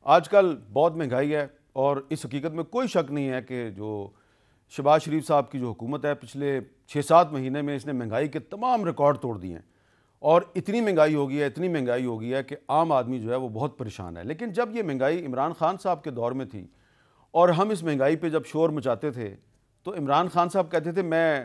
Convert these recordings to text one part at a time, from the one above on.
آج کل بہت مہنگائی ہے اور اس حقیقت میں کوئی شک نہیں ہے کہ جو شہباز شریف صاحب کی جو حکومت ہے پچھلے 6-7 مہینے میں اس نے مہنگائی کے تمام ریکارڈ توڑ دیے ہیں اور اتنی مہنگائی ہو گئی ہے کہ عام آدمی جو ہے وہ بہت پریشان ہے۔ لیکن جب یہ مہنگائی عمران خان صاحب کے دور میں تھی اور ہم اس مہنگائی پہ جب شور مچاتے تھے تو عمران خان صاحب کہتے تھے میں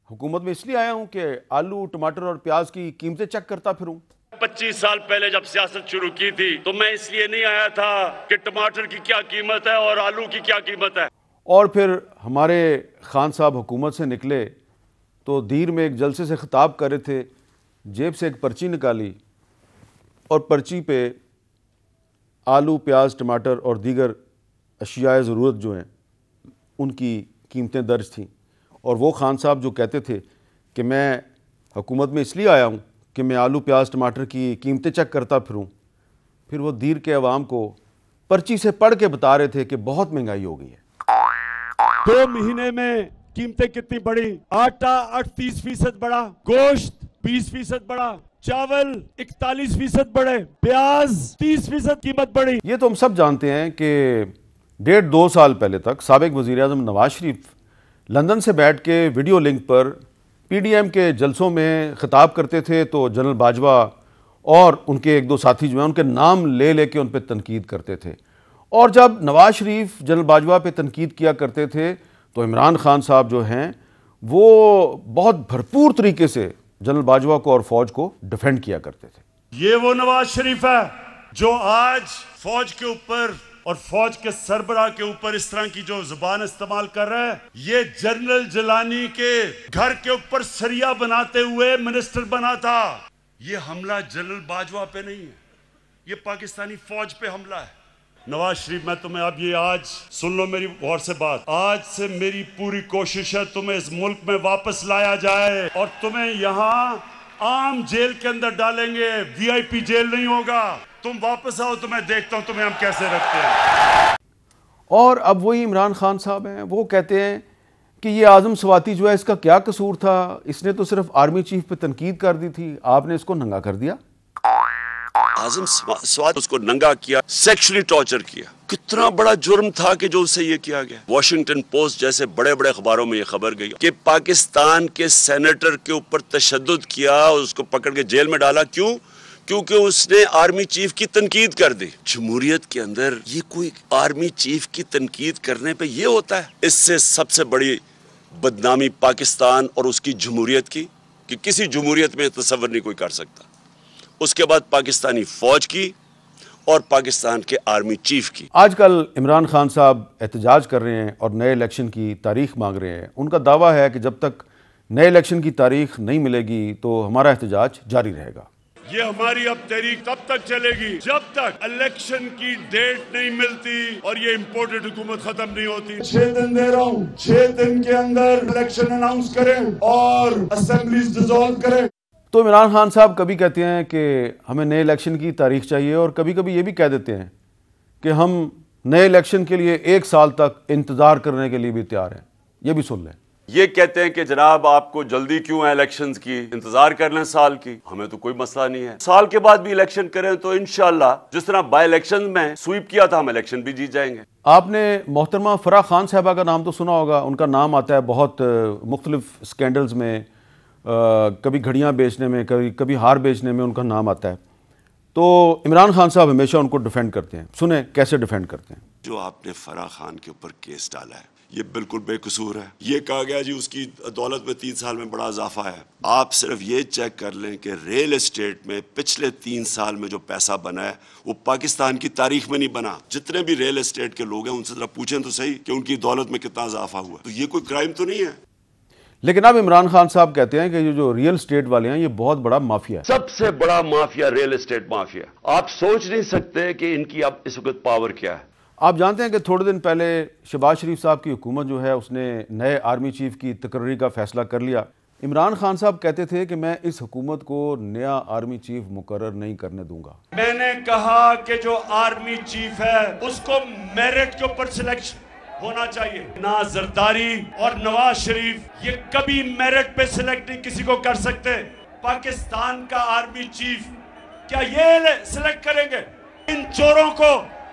حکومت میں اس لیے آیا ہوں کہ آلو ٹماٹر اور پیاز کی قیمتیں چیک کرتا پھروں۔ 25 سال پہلے جب سیاست شروع کی تھی تو میں اس لیے نہیں آیا تھا کہ ٹماٹر کی کیا قیمت ہے اور آلو کی کیا قیمت ہے۔ اور پھر ہمارے خان صاحب حکومت سے نکلے تو دیر میں ایک جلسے سے خطاب کر رہے تھے، جیب سے ایک پرچی نکالی اور پرچی پہ آلو پیاز ٹماٹر اور دیگر اشیاء ضرورت جو ہیں ان کی قیمتیں درج تھیں، اور وہ خان صاحب جو کہتے تھے کہ میں حکومت میں اس لیے آیا ہوں کہ میں آلو پیاز ٹماٹر کی قیمتیں چیک کرتا پھروں، پھر وہ دیر کے عوام کو پرچی سے پڑھ کے بتا رہے تھے کہ بہت مہنگائی ہو گئی ہے۔ 2 مہینے میں قیمتیں کتنی بڑھی؟ آٹا 38% بڑھا، گوشت 20% بڑھا، چاول 41% بڑھے، پیاز 30% قیمت بڑھی۔ یہ تو ہم سب جانتے ہیں کہ 1.5-2 سال پہلے تک سابق وزیر اعظم نواز شریف لندن سے بیٹھ کے ویڈیو لنک پر پی ڈی ایم کے جلسوں میں خطاب کرتے تھے تو جنرل باجوہ اور ان کے ایک دو ساتھی جو ہیں ان کے نام لے لے کے ان پہ تنقید کرتے تھے، اور جب نواز شریف جنرل باجوہ پہ تنقید کیا کرتے تھے تو عمران خان صاحب جو ہیں وہ بہت بھرپور طریقے سے جنرل باجوہ کو اور فوج کو ڈیفینڈ کیا کرتے تھے۔ یہ وہ نواز شریف ہے جو آج فوج کے اوپر اور فوج کے سربراہ کے اوپر اس طرح کی جو زبان استعمال کر رہا ہے، یہ جنرل جیلانی کے گھر کے اوپر سریا بناتے ہوئے منسٹر بنا تھا۔ یہ حملہ جنرل باجوہ پہ نہیں ہے، یہ پاکستانی فوج پہ حملہ ہے۔ نواز شریف، میں تمہیں اب یہ آج سن لو میری غور سے بات، آج سے میری پوری کوشش ہے تمہیں اس ملک میں واپس لایا جائے اور تمہیں یہاں عام جیل کے اندر ڈالیں گے، وی آئی پی جیل نہیں ہوگا۔ تم واپس آؤ تو میں دیکھتا ہوں تمہیں ہم کیسے رکھتے ہیں۔ اور اب وہی عمران خان صاحب ہیں، وہ کہتے ہیں کہ یہ اعظم سواتی جو ہے اس کا کیا قصور تھا، اس نے تو صرف آرمی چیف پہ تنقید کر دی تھی، آپ نے اس کو ننگا کر دیا۔ اعظم سوات اس کو ننگا کیا، سیکشلی ٹارچر کیا، کتنا بڑا جرم تھا کہ جو اسے یہ کیا گیا۔ واشنگٹن پوسٹ جیسے بڑے بڑے اخباروں میں یہ خبر گئی کہ پاکستان کے سینیٹر کے اوپر تشدد کیا، اس کو پکڑ کے جیل میں ڈالا۔ کیوں؟ کیونکہ اس نے آرمی چیف کی تنقید کر دی۔ جمہوریت کے اندر یہ کوئی آرمی چیف کی تنقید کرنے پہ یہ ہوتا ہے؟ اس سے سب سے بڑی بدنامی پاکستان اور اس کی جمہوریت کی کہ کسی جمہوریت میں تصور نہیں کوئی کر سکتا۔ اس کے بعد پاکستانی فوج کی اور پاکستان کے آرمی چیف کی۔ آج کل عمران خان صاحب احتجاج کر رہے ہیں اور نئے الیکشن کی تاریخ مانگ رہے ہیں۔ ان کا دعویٰ ہے کہ جب تک نئے الیکشن کی تاریخ نہیں ملے گی تو ہمارا احتجاج جاری رہے گا۔ یہ ہماری اب تحریک تب تک چلے گی جب تک الیکشن کی ڈیٹ نہیں ملتی اور یہ امپورٹڈ حکومت ختم نہیں ہوتی۔ 6 دن دے رہا ہوں، 6 دن کے اندر الیکشن اناؤنس کریں اور اسمبلیز ڈیزالو کریں۔ تو عمران خان صاحب کبھی کہتے ہیں کہ ہمیں نئے الیکشن کی تاریخ چاہیے اور کبھی کبھی یہ بھی کہہ دیتے ہیں کہ ہم نئے الیکشن کے لیے 1 سال تک انتظار کرنے کے لیے بھی تیار ہیں۔ یہ بھی سن لیں۔ یہ کہتے ہیں کہ جناب آپ کو جلدی کیوں ہے الیکشنز کی، انتظار کر لیں سال کی، ہمیں تو کوئی مسئلہ نہیں ہے، سال کے بعد بھی الیکشن کریں تو انشاءاللہ جس طرح بائی الیکشن میں سویپ کیا تھا ہم الیکشن بھی جیت جائیں گے۔ آپ نے محترمہ فرح خان صاحبہ کا نام تو سنا ہوگا، ان کا نام آتا ہے بہت مختلف سکینڈلز میں، کبھی گھڑیاں بیچنے میں، کبھی ہار بیچنے میں ان کا نام آتا ہے، تو عمران خان صاحب ہمیشہ ان کو ڈیفینڈ کرتے ہیں۔ سنیں کیسے ڈیفینڈ کرتے ہیں۔ جو آپ نے فرح خان کے اوپر کیس ڈالا ہے یہ بالکل بے قصور ہے۔ یہ کہا گیا جی اس کی دولت میں 3 سال میں بڑا اضافہ ہے۔ آپ صرف یہ چیک کر لیں کہ ریل اسٹیٹ میں پچھلے 3 سال میں جو پیسہ بنا ہے وہ پاکستان کی تاریخ میں نہیں بنا۔ جتنے بھی ریل اسٹیٹ کے لوگ ہیں ان سے ذرا پوچھیں تو صحیح کہ ان کی دولت میں کتنا اضافہ ہوا، تو یہ کوئی کرائم تو نہیں ہے۔ لیکن اب عمران خان صاحب کہتے ہیں کہ یہ جو ریئل اسٹیٹ والے ہیں یہ بہت بڑا مافیا ہے۔ سب سے بڑا مافیا ریل اسٹیٹ مافیا۔ آپ سوچ نہیں سکتے کہ ان کی اب اس وقت پاور کیا ہے۔ آپ جانتے ہیں کہ تھوڑے دن پہلے شہباز شریف صاحب کی حکومت جو ہے اس نے نئے آرمی چیف کی تقرری کا فیصلہ کر لیا۔ عمران خان صاحب کہتے تھے کہ میں اس حکومت کو نیا آرمی چیف مقرر نہیں کرنے دوں گا۔ میں نے کہا کہ جو آرمی چیف ہے اس کو میرٹ کے اوپر سلیکشن ہونا چاہیے۔ نا زرداری اور نواز شریف یہ کبھی میرٹ پہ سلیکٹ نہیں کسی کو کر سکتے۔ پاکستان کا آرمی چیف کیا یہ سلیکٹ کریں گے؟ ان چوروں کو